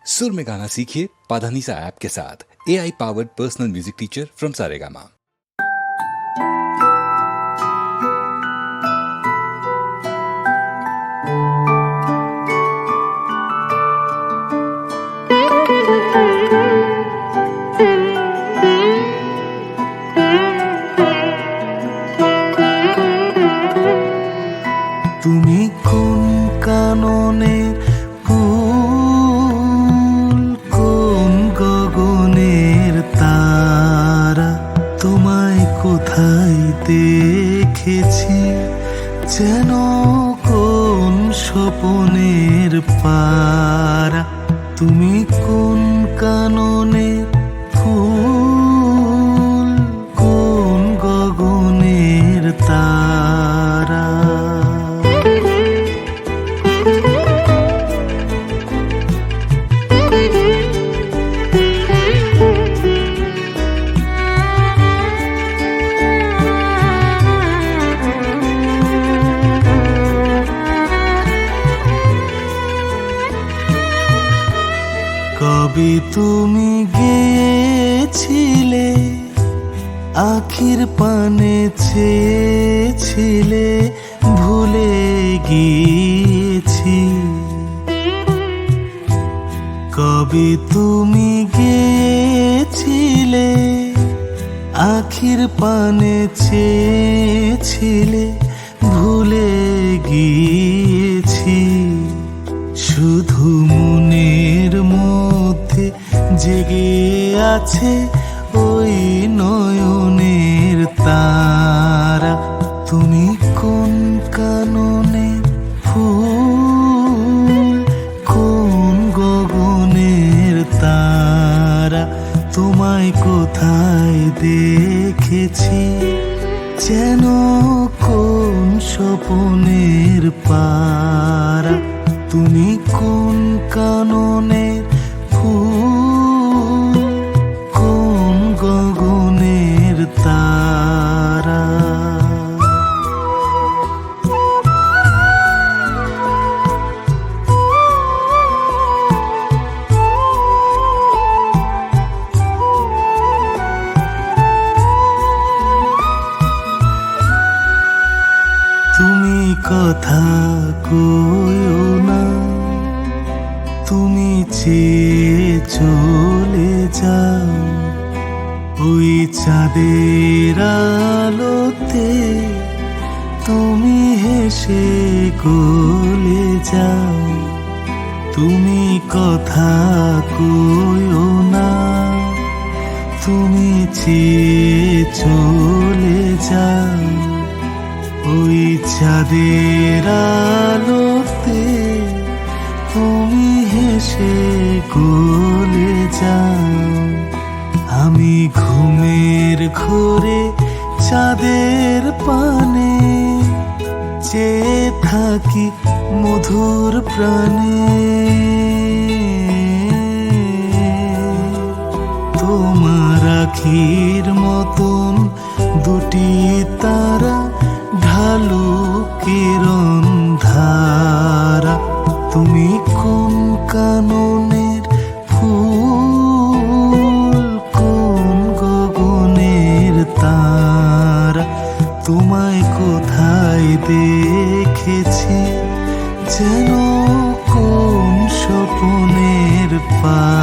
सुर में गाना सीखिए पाधानीसा ऐप के साथ। AI powered personal music teacher from Saregama. তুমি কোন কাননে ফুল, কোন গগনের তারা, তোমায় কোথায় দেখেছি যেন কোন স্বপনের পারা। তুমি কোন কাননে ফুল, কোন গগনের তারা। কবে তুমি গেছিলে, আখির পানে চেয়েছিলে, ভুলে গিয়েছি। কবে তুমি গেছিলে, আখির পানে চেয়েছিলে, ভুলে গিয়েছি। শুধু মনের মধ্যে জেগে আছে ওই নয়নের তারা। তুমি কোন কাননে ফুল, কোন গগনের তারা, তোমায় কোথায় দেখেছি যেন কোন স্বপনের পারা। তুমি কোন কাননের ফুল, কোন গগনের তারা। তুমি কথা কইও না, তুমি চেয়ে চলে যাও ওই চাঁদের আলোতে। তুমি হেসে গলে যাও, তুমি কথা কইও না, তুমি চেয়ে চলে যাও ওই চাঁদের আলোতে। তুমি হেসে গলে যাও। আমি ঘুমের ঘোরে চাঁদের পানে চেয়ে থাকি মধুর প্রাণে। তোমার আখির মতন দুটি তারা, ঢালু কিরণ ধারা। তুমি কোন কাননের ফুল, কোন গগনের তারা, তোমায় কোথায় দেখেছি যেন কোন স্বপনের পা।